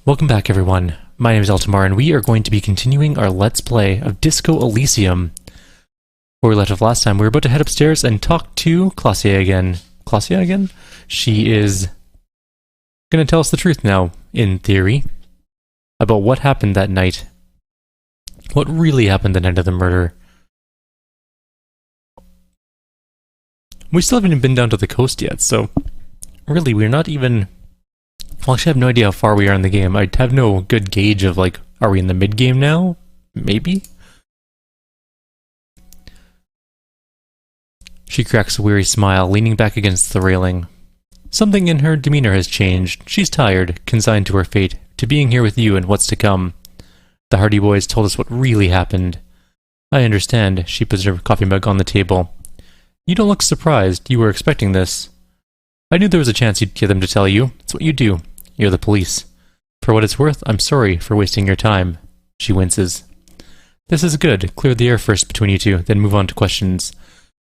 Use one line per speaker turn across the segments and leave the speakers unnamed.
Welcome back, everyone. My name is Eltimar, and we are going to be continuing our Let's Play of Disco Elysium. Where we left off last time, we were about to head upstairs and talk to Clausia again. Clausia again? She is going to tell us the truth now, in theory, about what happened that night. What really happened the night of the murder. We still haven't even been down to the coast yet, so really, we're not even... Well, actually, I have no idea how far we are in the game. I have no good gauge of, like, are we in the mid-game now? Maybe? She cracks a weary smile, leaning back against the railing. Something in her demeanor has changed. She's tired, consigned to her fate, to being here with you and what's to come. The Hardy boys told us what really happened. I understand. She puts her coffee mug on the table. You don't look surprised. You were expecting this. I knew there was a chance you'd get them to tell you. It's what you do. You're the police. For what it's worth, I'm sorry for wasting your time. She winces. This is good. Clear the air first between you two, then move on to questions.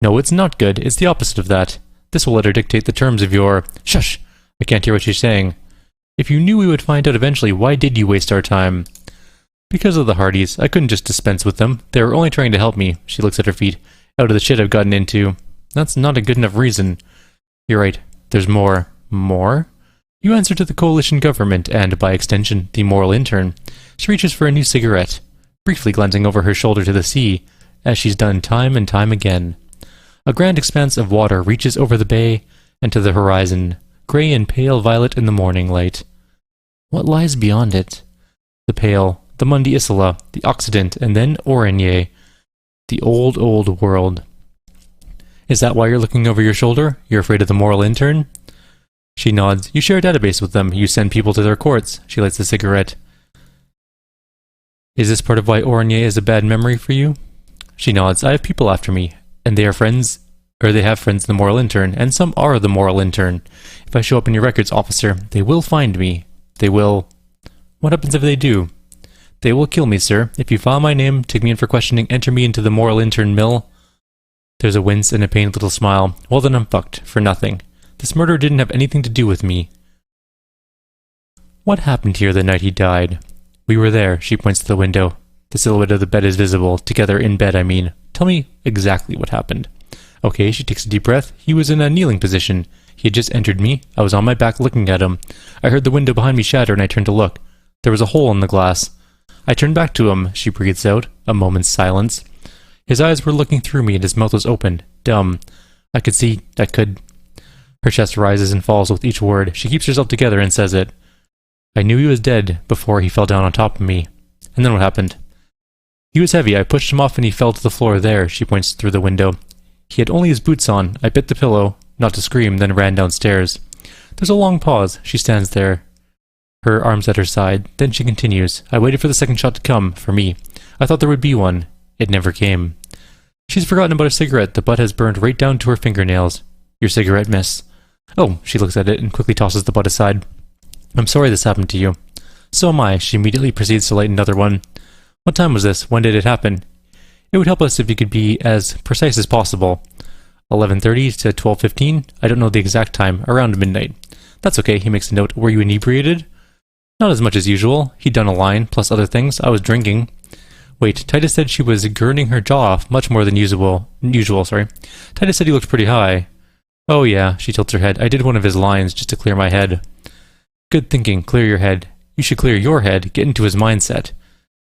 No, it's not good. It's the opposite of that. This will let her dictate the terms of your... Shush! I can't hear what she's saying. If you knew we would find out eventually, why did you waste our time? Because of the Hardys. I couldn't just dispense with them. They were only trying to help me. She looks at her feet. Out of the shit I've gotten into. That's not a good enough reason. You're right. There's more. More? You answer to the coalition government and, by extension, the moral intern. She reaches for a new cigarette, briefly glancing over her shoulder to the sea, as she's done time and time again. A grand expanse of water reaches over the bay and to the horizon, grey and pale violet in the morning light. What lies beyond it? The Pale, the Mundi Isla, the Occident, and then Oranje. The old, old world. Is that why you're looking over your shoulder? You're afraid of the moral intern? She nods. You share a database with them. You send people to their courts. She lights the cigarette. Is this part of why Oranje is a bad memory for you? She nods. I have people after me, and they are friends, or they have friends in the moral intern, and some are the moral intern. If I show up in your records, officer, they will find me. They will... What happens if they do? They will kill me, sir. If you file my name, take me in for questioning, enter me into the moral intern mill... There's a wince and a pained little smile. Well then I'm fucked. For nothing. This murder didn't have anything to do with me. What happened here the night he died? We were there. She points to the window. The silhouette of the bed is visible. Together in bed, I mean. Tell me exactly what happened. Okay, she takes a deep breath. He was in a kneeling position. He had just entered me. I was on my back looking at him. I heard the window behind me shatter and I turned to look. There was a hole in the glass. I turned back to him. She breathes out. A moment's silence. His eyes were looking through me and his mouth was open. Dumb. I could see... Her chest rises and falls with each word. She keeps herself together and says it. I knew he was dead before he fell down on top of me. And then what happened? He was heavy. I pushed him off and he fell to the floor there. She points through the window. He had only his boots on. I bit the pillow, not to scream, then ran downstairs. There's a long pause. She stands there, her arms at her side. Then she continues. I waited for the second shot to come, for me. I thought there would be one. It never came. She's forgotten about her cigarette. The butt has burned right down to her fingernails. Your cigarette, miss. Oh, she looks at it and quickly tosses the butt aside. I'm sorry this happened to you. So am I. She immediately proceeds to light another one. What time was this? When did it happen? It would help us if you could be as precise as possible. 11:30 to 12:15? I don't know the exact time. Around midnight. That's okay, he makes a note. Were you inebriated? Not as much as usual. He'd done a line, plus other things. I was drinking. Wait, Titus said she was gurning her jaw off much more than usual. Titus said he looked pretty high. Oh yeah, she tilts her head. I did one of his lines just to clear my head. Good thinking, clear your head. You should clear your head, get into his mindset.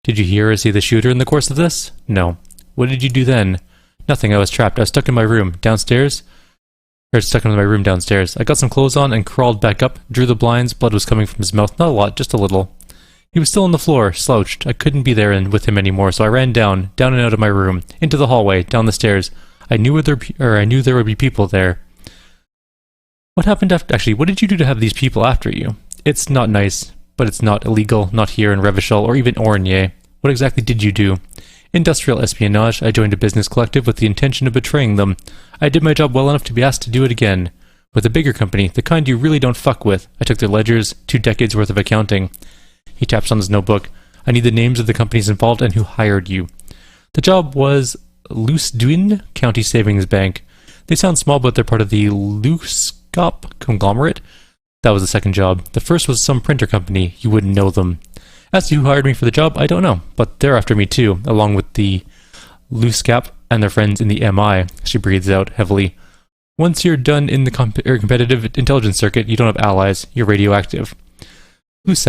Did you hear or see the shooter in the course of this? No. What did you do then? Nothing, I was trapped. I was stuck in my room. Downstairs? Stuck in my room downstairs. I got some clothes on and crawled back up, drew the blinds, blood was coming from his mouth. Not a lot, just a little. He was still on the floor, slouched. I couldn't be there and with him anymore, so I ran down and out of my room, into the hallway, down the stairs. I knew there would be people there. What happened after? Actually, what did you do to have these people after you? It's not nice, but it's not illegal, not here in Revachol or even Oranje. What exactly did you do? Industrial espionage. I joined a business collective with the intention of betraying them. I did my job well enough to be asked to do it again. With a bigger company, the kind you really don't fuck with. I took their ledgers, 2 decades worth of accounting. He taps on his notebook. I need the names of the companies involved and who hired you. The job was Loosduin County Savings Bank. They sound small, but they're part of the Looskop conglomerate. That was the second job. The first was some printer company. You wouldn't know them. As to who hired me for the job, I don't know. But they're after me too, along with the loose cap and their friends in the MI. She breathes out heavily. Once you're done in the competitive intelligence circuit, you don't have allies. You're radioactive. Loose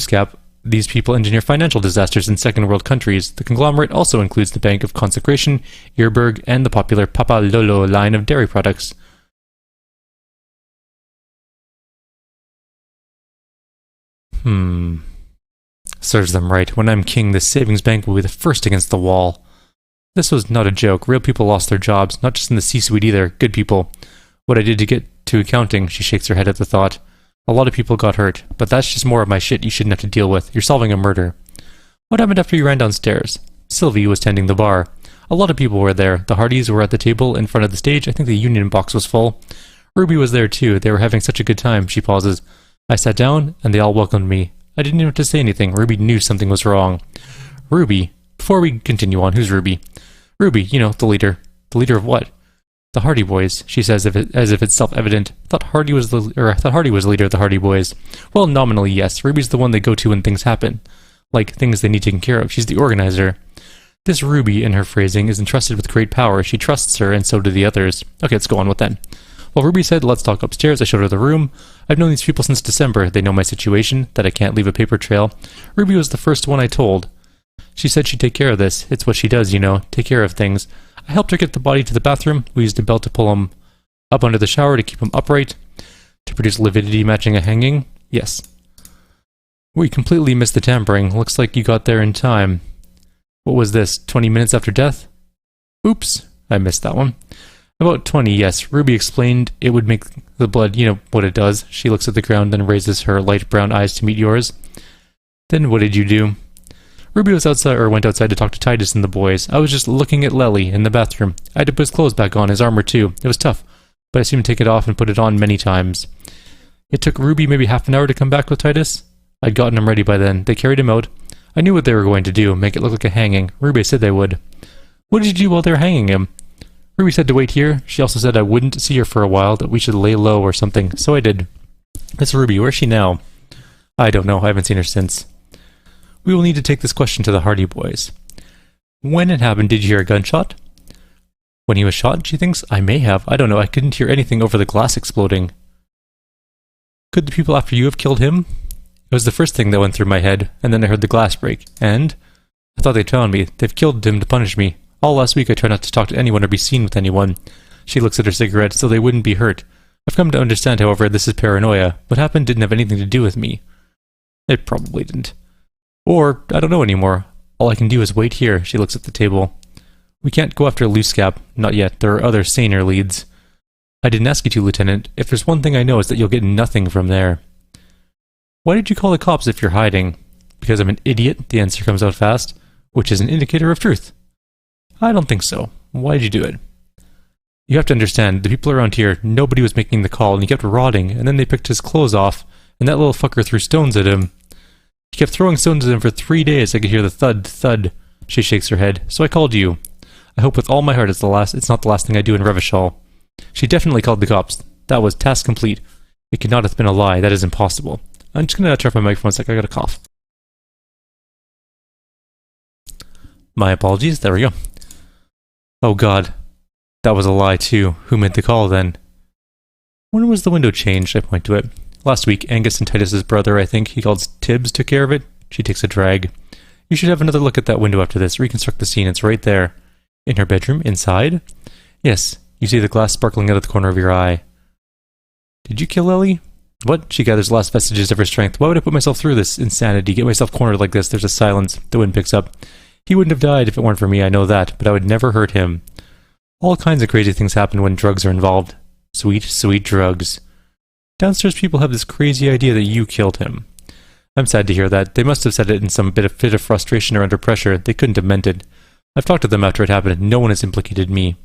cap. These people engineer financial disasters in second world countries. The conglomerate also includes the Bank of Consecration, Earberg, and the popular Papa Lolo line of dairy products. Serves them right. When I'm king, the savings bank will be the first against the wall. This was not a joke. Real people lost their jobs, not just in the C-suite either. Good people. What I did to get to accounting, she shakes her head at the thought. A lot of people got hurt, but that's just more of my shit you shouldn't have to deal with. You're solving a murder. What happened after you ran downstairs? Sylvie was tending the bar. A lot of people were there. The Hardys were at the table in front of the stage. I think the union box was full. Ruby was there too. They were having such a good time. She pauses. I sat down, and they all welcomed me. I didn't even have to say anything. Ruby knew something was wrong. Ruby? Before we continue on, who's Ruby? Ruby, you know, the leader. The leader of what? The Hardy Boys, she says as if it's self-evident. I thought Hardy was the leader of the Hardy Boys. Well, nominally, yes. Ruby's the one they go to when things happen. Like, things they need taken care of. She's the organizer. This Ruby, in her phrasing, is entrusted with great power. She trusts her, and so do the others. Okay, let's go on with that. Well, Ruby said, let's talk upstairs. I showed her the room. I've known these people since December. They know my situation, that I can't leave a paper trail. Ruby was the first one I told. She said she'd take care of this. It's what she does, you know, take care of things. I helped her get the body to the bathroom. We used a belt to pull him up under the shower to keep him upright, to produce lividity matching a hanging. Yes. We completely missed the tampering. Looks like you got there in time. What was this, 20 minutes after death? Oops, I missed that one. About 20, yes. Ruby explained it would make the blood, you know what it does. She looks at the ground, then raises her light brown eyes to meet yours. Then what did you do? Ruby was outside, or went outside to talk to Titus and the boys. I was just looking at Lely in the bathroom. I had to put his clothes back on, his armor too. It was tough, but I seen him take it off and put it on many times. It took Ruby maybe half an hour to come back with Titus. I'd gotten him ready by then. They carried him out. I knew what they were going to do, make it look like a hanging. Ruby said they would. What did you do while they were hanging him? Ruby said to wait here. She also said I wouldn't see her for a while, that we should lay low or something, so I did. That's Ruby. Where's she now? I don't know. I haven't seen her since. We will need to take this question to the Hardy Boys. When it happened, did you hear a gunshot? When he was shot, she thinks? I may have. I don't know. I couldn't hear anything over the glass exploding. Could the people after you have killed him? It was the first thing that went through my head, and then I heard the glass break. And? I thought they'd found me. They've killed him to punish me. All last week I tried not to talk to anyone or be seen with anyone. She looks at her cigarette, so they wouldn't be hurt. I've come to understand, however, this is paranoia. What happened didn't have anything to do with me. It probably didn't. Or, I don't know anymore. All I can do is wait here. She looks at the table. We can't go after Loosecap. Not yet. There are other saner leads. I didn't ask you to, Lieutenant. If there's one thing I know, it's that you'll get nothing from there. Why did you call the cops if you're hiding? Because I'm an idiot, the answer comes out fast, which is an indicator of truth. I don't think so. Why did you do it? You have to understand, the people around here, nobody was making the call, and he kept rotting, and then they picked his clothes off, and that little fucker threw stones at him. He kept throwing stones at him for 3 days. I could hear the thud, thud. She shakes her head. So I called you. I hope with all my heart it's not the last thing I do in Revachol. She definitely called the cops. That was task complete. It could not have been a lie. That is impossible. I'm just gonna turn off my microphone a sec. I got a cough. My apologies. There we go. Oh god. That was a lie too. Who made the call then? When was the window changed? I point to it. Last week, Angus and Titus's brother, I think, he called Tibbs, took care of it. She takes a drag. You should have another look at that window after this. Reconstruct the scene. It's right there. In her bedroom? Inside? Yes. You see the glass sparkling out of the corner of your eye. Did you kill Ellie? What? She gathers the last vestiges of her strength. Why would I put myself through this insanity? Get myself cornered like this? There's a silence. The wind picks up. He wouldn't have died if it weren't for me, I know that, but I would never hurt him. All kinds of crazy things happen when drugs are involved. Sweet, sweet drugs. Downstairs people have this crazy idea that you killed him. I'm sad to hear that. They must have said it in some fit of frustration or under pressure. They couldn't have meant it. I've talked to them after it happened. No one has implicated me.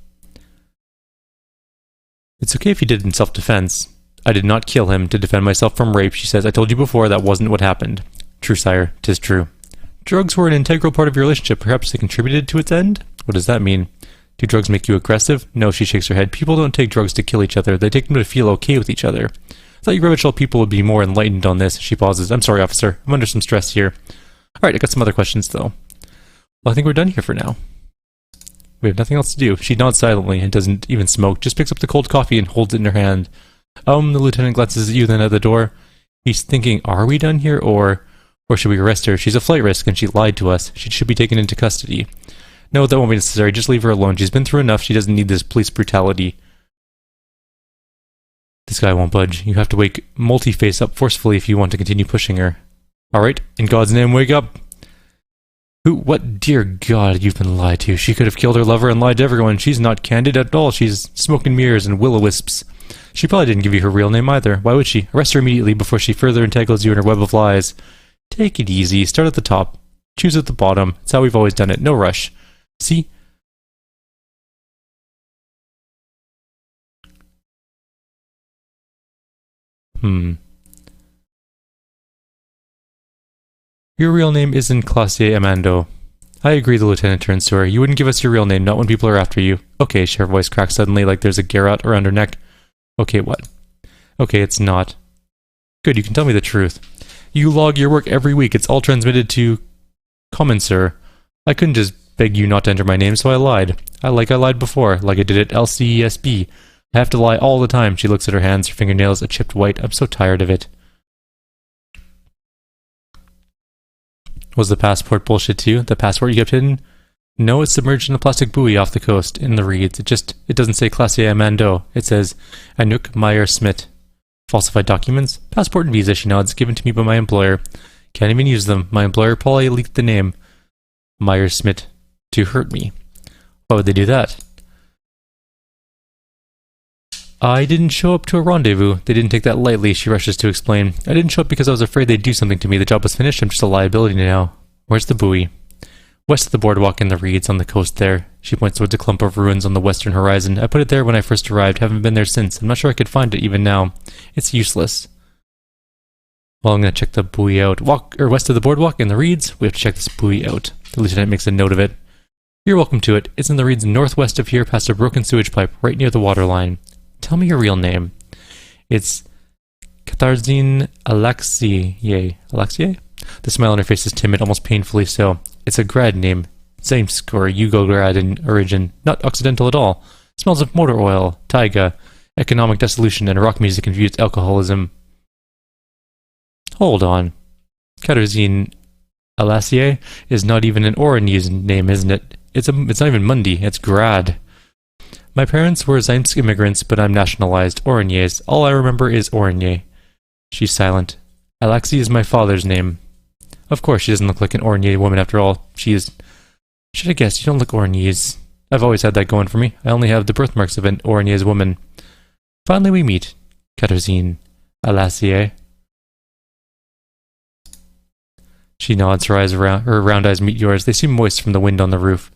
It's okay if you did it in self-defense. I did not kill him to defend myself from rape, she says. I told you before that wasn't what happened. True, sire. 'Tis true. Drugs were an integral part of your relationship. Perhaps they contributed to its end? What does that mean? Do drugs make you aggressive? No, she shakes her head. People don't take drugs to kill each other. They take them to feel okay with each other. Thought you Revachol people would be more enlightened on this. She pauses. I'm sorry, officer. I'm under some stress here. Alright, I got some other questions, though. Well, I think we're done here for now. We have nothing else to do. She nods silently and doesn't even smoke, just picks up the cold coffee and holds it in her hand. The lieutenant glances at you, then at the door. He's thinking, are we done here, or should we arrest her? She's a flight risk, and she lied to us. She should be taken into custody. No, that won't be necessary. Just leave her alone. She's been through enough. She doesn't need this police brutality. This guy won't budge. You have to wake Multi-Face up forcefully if you want to continue pushing her. Alright, in God's name, wake up! What? Dear God, you've been lied to. She could have killed her lover and lied to everyone. She's not candid at all. She's smoke and mirrors and will-o-wisps. She probably didn't give you her real name either. Why would she? Arrest her immediately before she further entangles you in her web of lies. Take it easy. Start at the top. Choose at the bottom. It's how we've always done it. No rush. See? Your real name isn't Classier Amando. I agree, the lieutenant turns to her. You wouldn't give us your real name, not when people are after you. Okay, her voice cracks suddenly like there's a garrote around her neck. Okay, what? Okay, it's not. Good, you can tell me the truth. You log your work every week. It's all transmitted to... Commencer. I couldn't just beg you not to enter my name, so I lied. I lied before, like I did at LCESB. I have to lie all the time. She looks at her hands, her fingernails a chipped white. I'm so tired of it. Was the passport bullshit too? The passport you kept hidden? No, it's submerged in a plastic buoy off the coast, in the reeds. It doesn't say Classier Amando. It says Anouk Meyer Smith. Falsified documents? Passport and visa, she nods, given to me by my employer. Can't even use them. My employer probably leaked the name. Meyer Smith. To hurt me. Why would they do that? I didn't show up to a rendezvous. They didn't take that lightly, she rushes to explain. I didn't show up because I was afraid they'd do something to me. The job was finished. I'm just a liability now. Where's the buoy? West of the boardwalk in the reeds on the coast there. She points towards a clump of ruins on the western horizon. I put it there when I first arrived. Haven't been there since. I'm not sure I could find it even now. It's useless. Well, I'm going to check the buoy out. West of the boardwalk in the reeds. We have to check this buoy out. The lieutenant makes a note of it. You're welcome to it. It's in the reeds northwest of here past a broken sewage pipe right near the water line. Tell me your real name. It's Katarzyna Alexiei. Alexiei? The smile on her face is timid, almost painfully so. It's a grad name. Zemsk or Yugograd in origin. Not Occidental at all. Smells of motor oil, taiga, economic dissolution, and rock music-infused alcoholism. Hold on. Katarzyna Alexiei is not even an Oranese name, isn't it? It's not even Mundi. It's Grad. My parents were Zemsk immigrants, but I'm nationalized. Oraniers. All I remember is Oranier. She's silent. Alexei is my father's name. Of course, she doesn't look like an Oranier woman after all. She is... Should I guess, you don't look Oraniers. I've always had that going for me. I only have the birthmarks of an Oraniers woman. Finally we meet. Katarzyna Alexiei. She nods, her round eyes meet yours. They seem moist from the wind on the roof.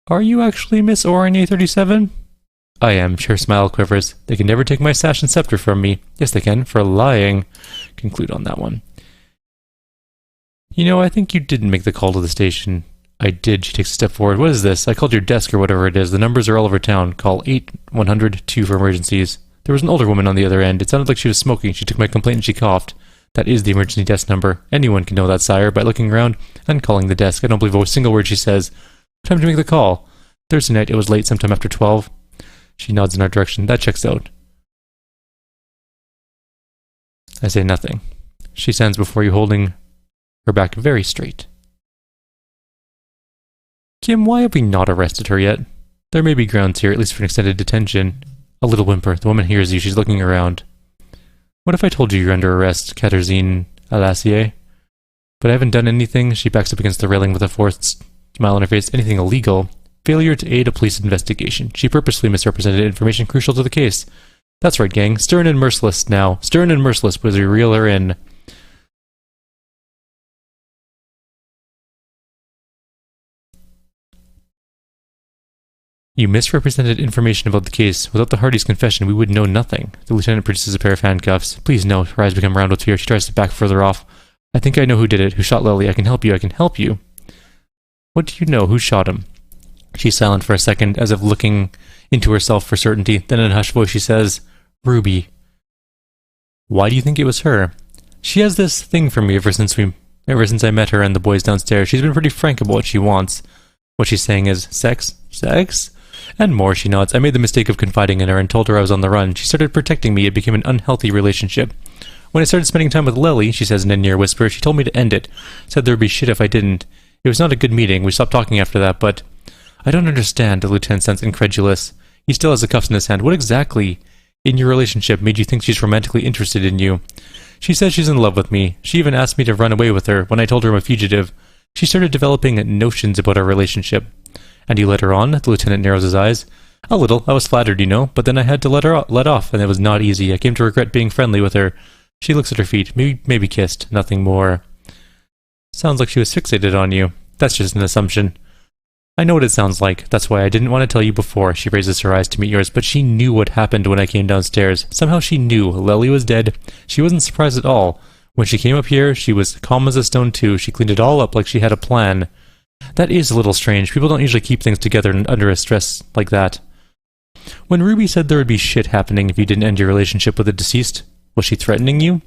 Are you actually Miss Oranier 37? I am. Her smile quivers. They can never take my sash and scepter from me. Yes, they can, for lying. Conclude on that one. You know, I think you didn't make the call to the station. I did. She takes a step forward. What is this? I called your desk or whatever it is. The numbers are all over town. Call 8-100-2 for emergencies. There was an older woman on the other end. It sounded like she was smoking. She took my complaint and she coughed. That is the emergency desk number. Anyone can know that, sire, by looking around and calling the desk. I don't believe a single word she says. Time to make the call. Thursday night, it was late, sometime after 12. She nods in our direction. That checks out. I say nothing. She stands before you, holding her back very straight. Kim, why have we not arrested her yet? There may be grounds here, at least for an extended detention. A little whimper. The woman hears you. She's looking around. What if I told you you're under arrest, Katarzyna Alexiei? But I haven't done anything. She backs up against the railing with a forced smile on her face. Anything illegal? Failure to aid a police investigation. She purposely misrepresented information crucial to the case. That's right, gang. Stern and merciless now. Stern and merciless was we reel her in. You misrepresented information about the case. Without the Hardy's confession, we would know nothing. The lieutenant produces a pair of handcuffs. Please no. Her eyes become round with fear. She tries to back further off. I think I know who did it. Who shot Lily. I can help you. I can help you. What do you know? Who shot him? She's silent for a second, as if looking into herself for certainty. Then in a hushed voice she says, Ruby. Why do you think it was her? She has this thing for me ever since I met her and the boys downstairs. She's been pretty frank about what she wants. What she's saying is, sex? Sex? And more, she nods. I made the mistake of confiding in her and told her I was on the run. She started protecting me. It became an unhealthy relationship. When I started spending time with Lily, she says in a near whisper, she told me to end it. Said there would be shit if I didn't. It was not a good meeting. We stopped talking after that, but... I don't understand, the lieutenant sounds incredulous. He still has the cuffs in his hand. What exactly in your relationship made you think she's romantically interested in you? She says she's in love with me. She even asked me to run away with her when I told her I'm a fugitive. She started developing notions about our relationship. And you let her on? The lieutenant narrows his eyes. A little. I was flattered, you know, but then I had to let off, and it was not easy. I came to regret being friendly with her. She looks at her feet. Maybe kissed. Nothing more. Sounds like she was fixated on you. That's just an assumption. I know what it sounds like. That's why I didn't want to tell you before. She raises her eyes to meet yours, but she knew what happened when I came downstairs. Somehow she knew. Lily was dead. She wasn't surprised at all. When she came up here, she was calm as a stone too. She cleaned it all up like she had a plan. That is a little strange. People don't usually keep things together under a stress like that. When Ruby said there would be shit happening if you didn't end your relationship with the deceased, was she threatening you?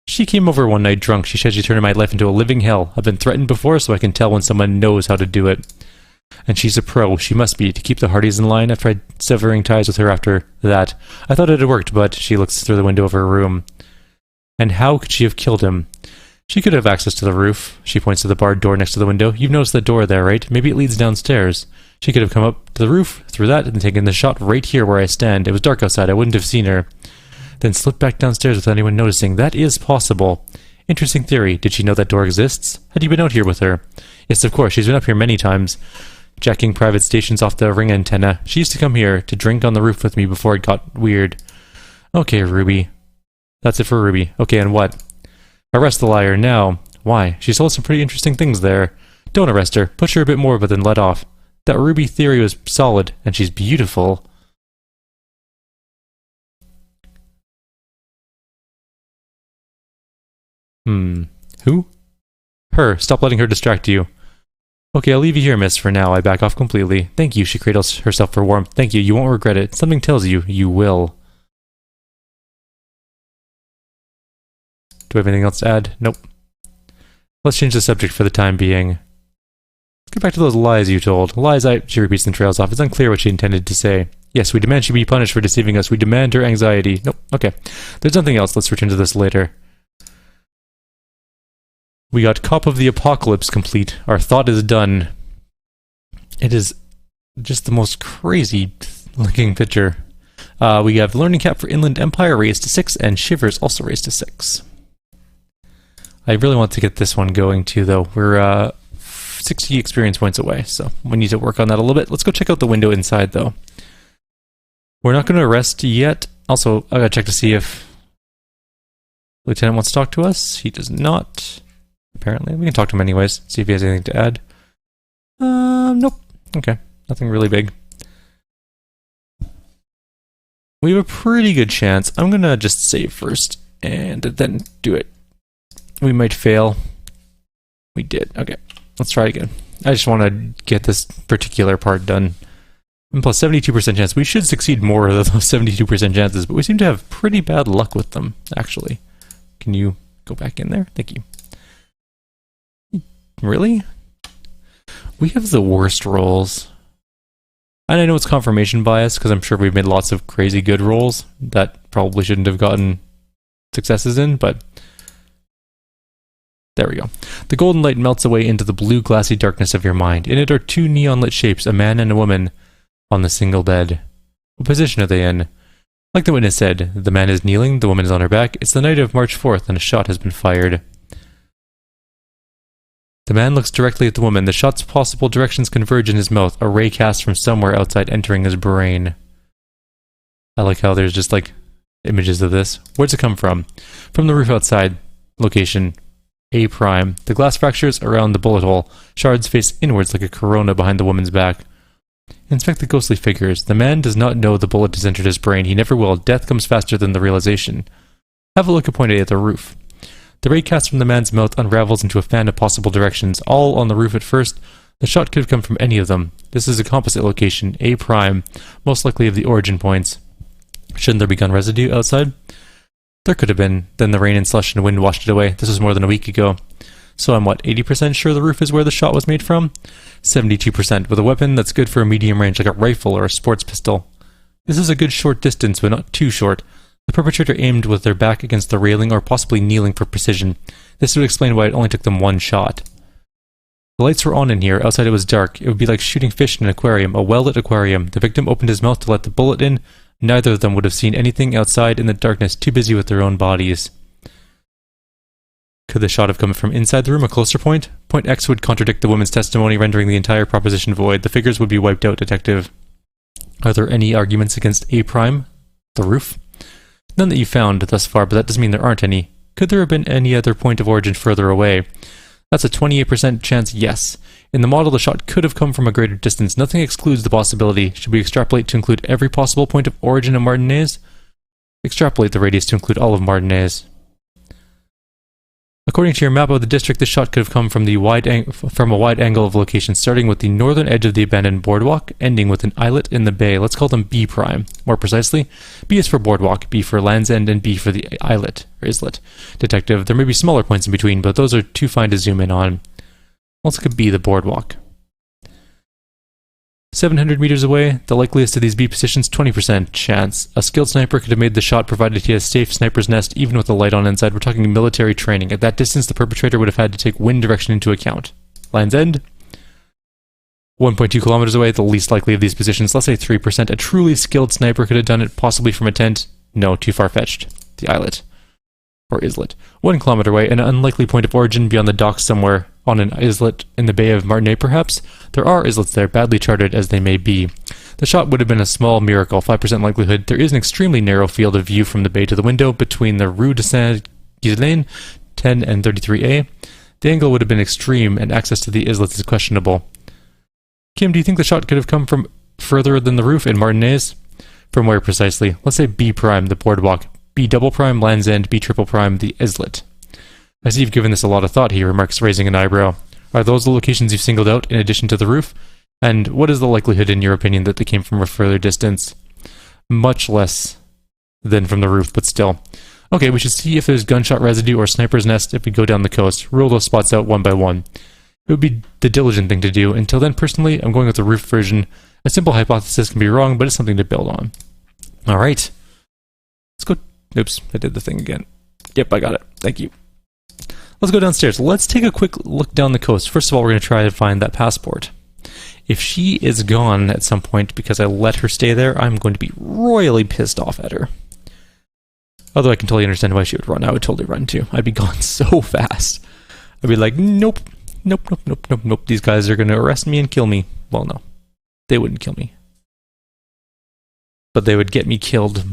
She came over one night drunk. She said she turned my life into a living hell. I've been threatened before, so I can tell when someone knows how to do it. And she's a pro. She must be, to keep the Hardys in line. I've tried severing ties with her after that. I thought it had worked, but she looks through the window of her room. And how could she have killed him? She could have access to the roof. She points to the barred door next to the window. You've noticed the door there, right? Maybe it leads downstairs. She could have come up to the roof, through that, and taken the shot right here where I stand. It was dark outside. I wouldn't have seen her. Then slipped back downstairs without anyone noticing. That is possible. Interesting theory. Did she know that door exists? Had you been out here with her? Yes, of course. She's been up here many times, jacking private stations off the ring antenna. She used to come here to drink on the roof with me before it got weird. Okay, Ruby. That's it for Ruby. Okay, and what? Arrest the liar now. Why? She told some pretty interesting things there. Don't arrest her. Push her a bit more, but then let off. That Ruby theory was solid, and she's beautiful. Who? Her. Stop letting her distract you. Okay, I'll leave you here, miss, for now. I back off completely. Thank you, she cradles herself for warmth. Thank you, you won't regret it. Something tells you, you will. Do I have anything else to add? Nope. Let's change the subject for the time being. Let's get back to those lies you told. Lies she repeats and trails off. It's unclear what she intended to say. Yes, we demand she be punished for deceiving us. We demand her anxiety. Nope, okay. There's nothing else. Let's return to this later. We got Cop of the Apocalypse complete. Our thought is done. It is just the most crazy looking picture. We have Learning Cap for Inland Empire raised to 6, and Shivers also raised to 6. I really want to get this one going too, though. We're 60 experience points away, so we need to work on that a little bit. Let's go check out the window inside, though. We're not going to arrest yet. Also, I gotta check to see if Lieutenant wants to talk to us. He does not. Apparently. We can talk to him anyways, see if he has anything to add. Nope. Okay. Nothing really big. We have a pretty good chance. I'm gonna just save first, and then do it. We might fail. We did. Okay. Let's try it again. I just want to get this particular part done. And plus 72% chance. We should succeed more of those 72% chances, but we seem to have pretty bad luck with them, actually. Can you go back in there? Thank you. Really? We have the worst rolls. And I know it's confirmation bias, because I'm sure we've made lots of crazy good rolls that probably shouldn't have gotten successes in, but there we go. The golden light melts away into the blue glassy darkness of your mind. In it are two neon-lit shapes, a man and a woman, on the single bed. What position are they in? Like the witness said, the man is kneeling, the woman is on her back. It's the night of March 4th, and a shot has been fired. The man looks directly at the woman. The shot's possible directions converge in his mouth, a ray cast from somewhere outside entering his brain. I like how there's just, like, images of this. Where's it come from? From the roof outside. Location A prime. The glass fractures around the bullet hole. Shards face inwards like a corona behind the woman's back. Inspect the ghostly figures. The man does not know the bullet has entered his brain. He never will. Death comes faster than the realization. Have a look at point A at the roof. The ray cast from the man's mouth unravels into a fan of possible directions, all on the roof at first. The shot could have come from any of them. This is a composite location, A prime, most likely of the origin points. Shouldn't there be gun residue outside? There could have been. Then the rain and slush and wind washed it away. This was more than a week ago. So I'm what, 80% sure the roof is where the shot was made from? 72% with a weapon that's good for a medium range like a rifle or a sports pistol. This is a good short distance, but not too short. The perpetrator aimed with their back against the railing or possibly kneeling for precision. This would explain why it only took them one shot. The lights were on in here. Outside it was dark. It would be like shooting fish in an aquarium, a well-lit aquarium. The victim opened his mouth to let the bullet in. Neither of them would have seen anything outside in the darkness, too busy with their own bodies. Could the shot have come from inside the room, a closer point? Point X would contradict the woman's testimony, rendering the entire proposition void. The figures would be wiped out, Detective. Are there any arguments against A prime? The roof? None that you found thus far, but that doesn't mean there aren't any. Could there have been any other point of origin further away? That's a 28% chance yes. In the model, the shot could have come from a greater distance. Nothing excludes the possibility. Should we extrapolate to include every possible point of origin in Martinez? Extrapolate the radius to include all of Martinez. According to your map of the district, the shot could have come from a wide angle of location, starting with the northern edge of the abandoned boardwalk, ending with an islet in the bay. Let's call them B prime. More precisely, B is for boardwalk, B for Land's End, and B for the islet, or islet. Detective, there may be smaller points in between, but those are too fine to zoom in on. Let's look at B, the boardwalk. 700 meters away, the likeliest of these B positions, 20% chance. A skilled sniper could have made the shot provided he has safe sniper's nest, even with the light on inside. We're talking military training. At that distance, the perpetrator would have had to take wind direction into account. Land's End, 1.2 kilometers away, the least likely of these positions. Let's say 3%. A truly skilled sniper could have done it, possibly from a tent. No, too far-fetched. The islet. Or islet. 1 kilometer away, an unlikely point of origin beyond the docks somewhere. On an islet in the Bay of Martinez, perhaps? There are islets there, badly charted as they may be. The shot would have been a small miracle, 5% likelihood. There is an extremely narrow field of view from the bay to the window between the Rue de Saint-Ghislain, 10 and 33A. The angle would have been extreme, and access to the islets is questionable. Kim, do you think the shot could have come from further than the roof in Martinez? From where precisely? Let's say B prime, the boardwalk. B double prime, Land's End. B triple prime, the islet. I see you've given this a lot of thought, he remarks, raising an eyebrow. Are those the locations you've singled out, in addition to the roof? And what is the likelihood, in your opinion, that they came from a further distance? Much less than from the roof, but still. Okay, we should see if there's gunshot residue or sniper's nest if we go down the coast. Rule those spots out one by one. It would be the diligent thing to do. Until then, personally, I'm going with the roof version. A simple hypothesis can be wrong, but it's something to build on. Alright. Let's go... Oops, I did the thing again. Yep, I got it. Thank you. Let's go downstairs. Let's take a quick look down the coast. First of all, we're going to try to find that passport. If she is gone at some point because I let her stay there, I'm going to be royally pissed off at her. Although I can totally understand why she would run. I would totally run too. I'd be gone so fast. I'd be like, nope, nope, nope, nope, nope, nope. These guys are going to arrest me and kill me. Well, no. They wouldn't kill me. But they would get me killed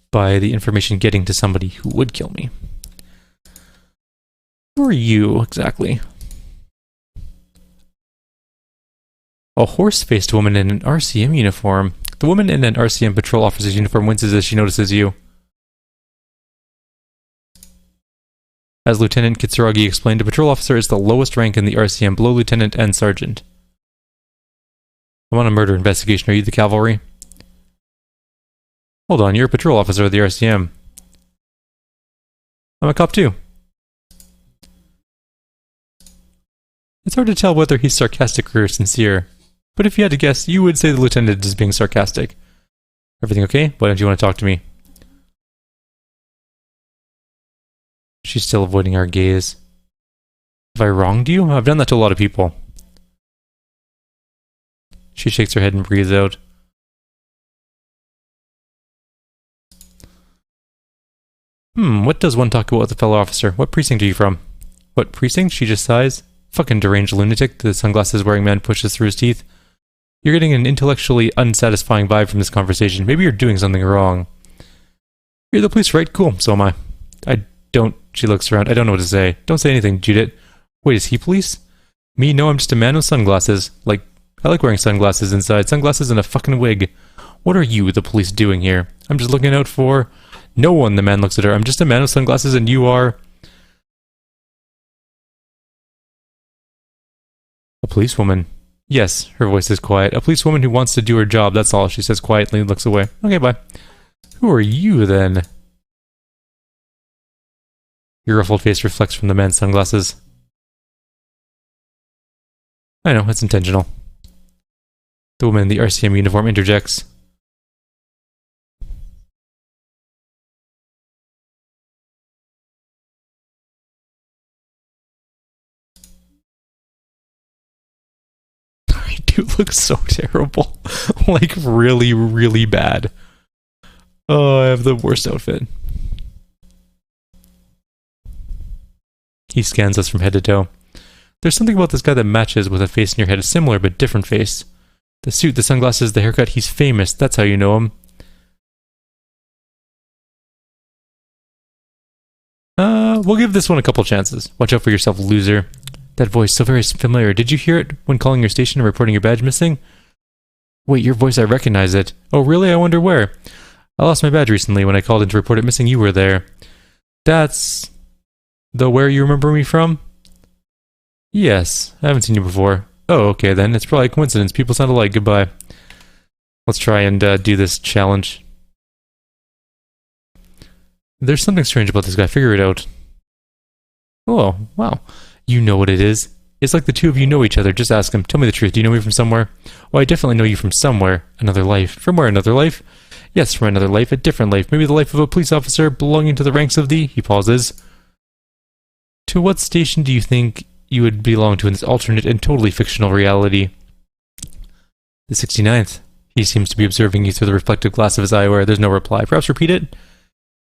by the information getting to somebody who would kill me. Who are you, exactly? A horse-faced woman in an RCM uniform. The woman in an RCM patrol officer's uniform winces as she notices you. As Lieutenant Kitsuragi explained, a patrol officer is the lowest rank in the RCM, below lieutenant and sergeant. I'm on a murder investigation. Are you the cavalry? Hold on, you're a patrol officer of the RCM. I'm a cop too. It's hard to tell whether he's sarcastic or sincere, but if you had to guess, you would say the lieutenant is being sarcastic. Everything okay? Why don't you want to talk to me? She's still avoiding our gaze. Have I wronged you? I've done that to a lot of people. She shakes her head and breathes out. What does one talk about with a fellow officer? What precinct are you from? What precinct? She just sighs. Fucking deranged lunatic, the sunglasses-wearing man pushes through his teeth. You're getting an intellectually unsatisfying vibe from this conversation. Maybe you're doing something wrong. You're the police, right? Cool, so am I. I don't... She looks around. I don't know what to say. Don't say anything, Judith. Wait, is he police? Me? No, I'm just a man with sunglasses. Like, I like wearing sunglasses inside. Sunglasses and a fucking wig. What are you, the police, doing here? I'm just looking out for... No one, the man looks at her. I'm just a man with sunglasses and you are... A policewoman. Yes, her voice is quiet. A policewoman who wants to do her job, that's all, she says quietly and looks away. Okay, bye. Who are you, then? Your ruffled face reflects from the man's sunglasses. I know, it's intentional. The woman in the RCM uniform interjects. I do look so terrible. Like, really, really bad. Oh, I have the worst outfit. He scans us from head to toe. There's something about this guy that matches with a face in your head, a similar but different face. The suit, the sunglasses, the haircut, he's famous. That's how you know him. We'll give this one a couple chances. Watch out for yourself, loser. That voice, so very familiar. Did you hear it when calling your station and reporting your badge missing? Wait, your voice, I recognize it. Oh, really? I wonder where. I lost my badge recently. When I called in to report it missing, you were there. That's... the where you remember me from? Yes, I haven't seen you before. Oh, okay then. It's probably a coincidence. People sound alike. Goodbye. Let's try and do this challenge. There's something strange about this guy. Figure it out. Oh, wow. You know what it is. It's like the two of you know each other. Just ask him. Tell me the truth. Do you know me from somewhere? Oh, I definitely know you from somewhere. Another life. From where? Another life? Yes, from another life. A different life. Maybe the life of a police officer belonging to the ranks of the... He pauses. To what station do you think you would belong to in this alternate and totally fictional reality? The 69th. He seems to be observing you through the reflective glass of his eyewear. There's no reply. Perhaps repeat it?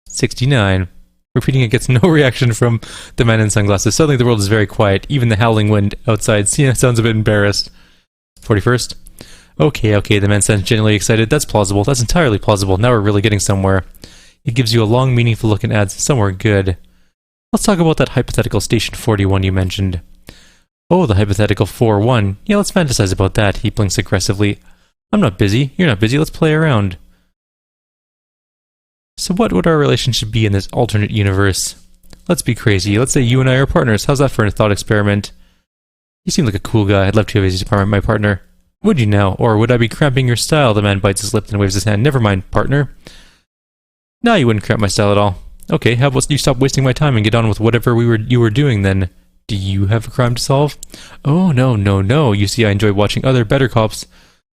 69. Repeating it gets no reaction from the man in sunglasses. Suddenly the world is very quiet. Even the howling wind outside sounds a bit embarrassed. 41st. Okay, the man sounds genuinely excited. That's plausible. That's entirely plausible. Now we're really getting somewhere. He gives you a long, meaningful look and adds, somewhere good. Let's talk about that hypothetical Station 41 you mentioned. Oh, the hypothetical 4-1. Yeah, let's fantasize about that. He blinks aggressively. I'm not busy. You're not busy. Let's play around. So what would our relationship be in this alternate universe? Let's be crazy. Let's say you and I are partners. How's that for a thought experiment? You seem like a cool guy. I'd love to have you as my partner. Would you now? Or would I be cramping your style? The man bites his lip and waves his hand. Never mind, partner. No, you wouldn't cramp my style at all. Okay, how about you stop wasting my time and get on with whatever you were doing then? Do you have a crime to solve? Oh, no. You see, I enjoy watching other better cops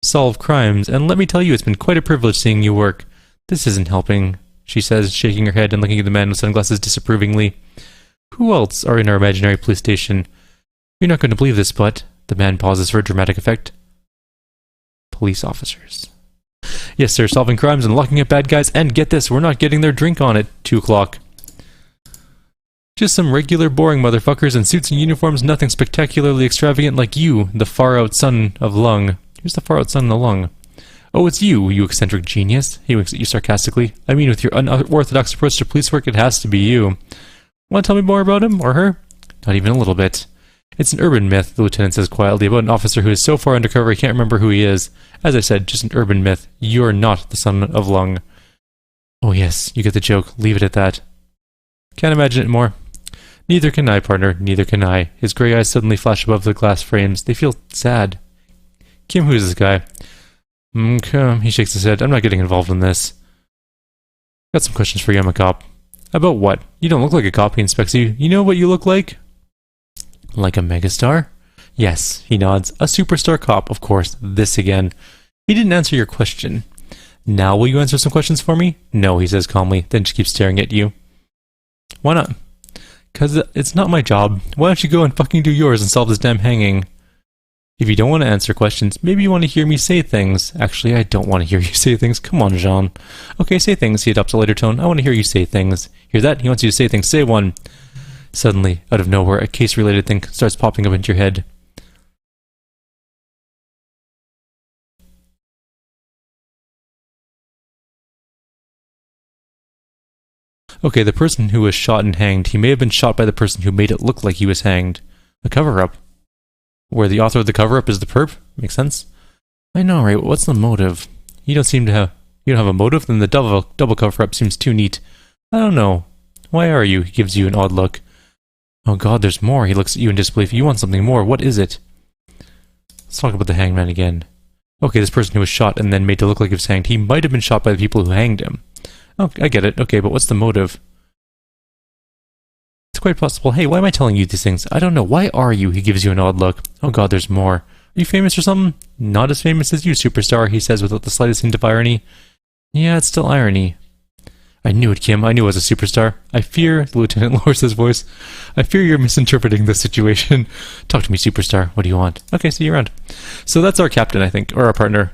solve crimes, and let me tell you, it's been quite a privilege seeing you work. This isn't helping, she says, shaking her head and looking at the man with sunglasses disapprovingly. Who else are in our imaginary police station? You're not going to believe this, but... The man pauses for a dramatic effect. Police officers. Yes, sir, solving crimes and locking up bad guys, and get this, we're not getting their drink on at 2 o'clock. Just some regular boring motherfuckers in suits and uniforms, nothing spectacularly extravagant like you, the far-out son of Lung. Who's the far-out son of Lung? Oh, it's you eccentric genius. He winks at you sarcastically. I mean, with your unorthodox approach to police work, it has to be you. Want to tell me more about him, or her? Not even a little bit. It's an urban myth, the lieutenant says quietly, about an officer who is so far undercover he can't remember who he is. As I said, just an urban myth. You're not the son of Lung. Oh yes, you get the joke. Leave it at that. Can't imagine it more. Neither can I, partner. Neither can I. His grey eyes suddenly flash above the glass frames. They feel sad. Kim, who's this guy? Kim, he shakes his head. I'm not getting involved in this. Got some questions for you, I'm a cop. About what? You don't look like a cop, he inspects you. You know what you look like? Like a megastar? Yes, he nods. A superstar cop, of course. This again. He didn't answer your question. Now will you answer some questions for me? No, he says calmly, then just keeps staring at you. Why not? 'Cause it's not my job. Why don't you go and fucking do yours and solve this damn hanging? If you don't want to answer questions, maybe you want to hear me say things. Actually, I don't want to hear you say things. Come on, Jean. Okay, say things. He adopts a lighter tone. I want to hear you say things. Hear that? He wants you to say things. Say one. Suddenly, out of nowhere, a case-related thing starts popping up into your head. Okay, the person who was shot and hanged, he may have been shot by the person who made it look like he was hanged. A cover-up. Where the author of the cover-up is the perp? Makes sense? I know, right? What's the motive? You don't have a motive? Then the double cover-up seems too neat. I don't know. Why are you? He gives you an odd look. Oh god, there's more. He looks at you in disbelief. You want something more. What is it? Let's talk about the hangman again. Okay, this person who was shot and then made to look like he was hanged, he might have been shot by the people who hanged him. Oh, I get it. Okay, but what's the motive? It's quite possible. Hey, why am I telling you these things? I don't know. Why are you? He gives you an odd look. Oh god, there's more. Are you famous or something? Not as famous as you, superstar, he says without the slightest hint of irony. Yeah, it's still irony. I knew it, Kim. I knew I was a superstar. I fear, the lieutenant lowers his voice, I fear you're misinterpreting the situation. Talk to me, superstar. What do you want? Okay, see you around. So that's our captain, I think, or our partner.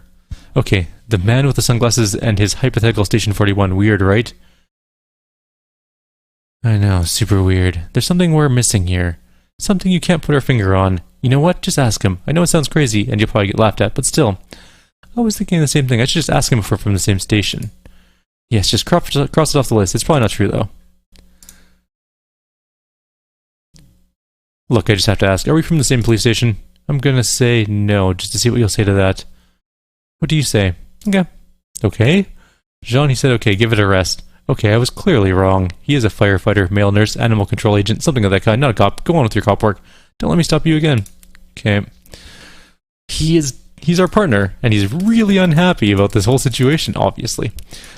Okay, the man with the sunglasses and his hypothetical Station 41. Weird, right? I know, super weird. There's something we're missing here. Something you can't put our finger on. You know what? Just ask him. I know it sounds crazy, and you'll probably get laughed at, but still. I was thinking the same thing. I should just ask him if we're from the same station. Yes, just cross it off the list. It's probably not true, though. Look, I just have to ask. Are we from the same police station? I'm gonna say no, just to see what you'll say to that. What do you say? Okay. Okay? Jean, he said okay, give it a rest. Okay, I was clearly wrong. He is a firefighter, male nurse, animal control agent, something of that kind. Not a cop. Go on with your cop work. Don't let me stop you again. Okay. He's our partner, and he's really unhappy about this whole situation, obviously.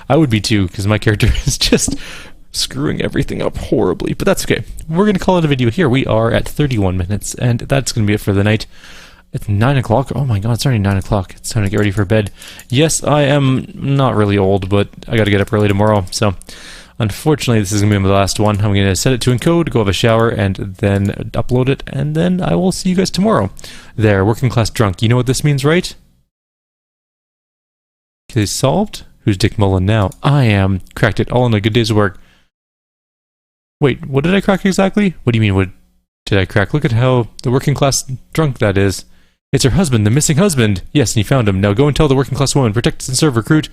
I would be too, because my character is just screwing everything up horribly, but that's okay. We're going to call it a video here. We are at 31 minutes, and that's going to be it for the night. It's 9 o'clock. Oh my god, it's already 9 o'clock. It's time to get ready for bed. Yes, I am not really old, but I got to get up early tomorrow, so unfortunately this is going to be my last one. I'm going to set it to encode, go have a shower, and then upload it, and then I will see you guys tomorrow. There, working class drunk. You know what this means, right? Case solved? Who's Dick Mullen now? I am. Cracked it all in a good day's work. Wait, what did I crack exactly? What do you mean, what did I crack? Look at how the working class drunk that is. It's her husband, the missing husband. Yes, and you found him. Now go and tell the working class woman. Protect and serve, recruit.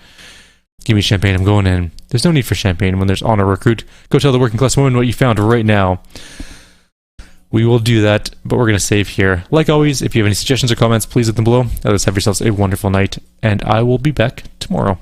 Give me champagne, I'm going in. There's no need for champagne when there's honor, recruit. Go tell the working class woman what you found right now. We will do that, but we're going to save here. Like always, if you have any suggestions or comments, please leave them below. Otherwise, have yourselves a wonderful night, and I will be back tomorrow.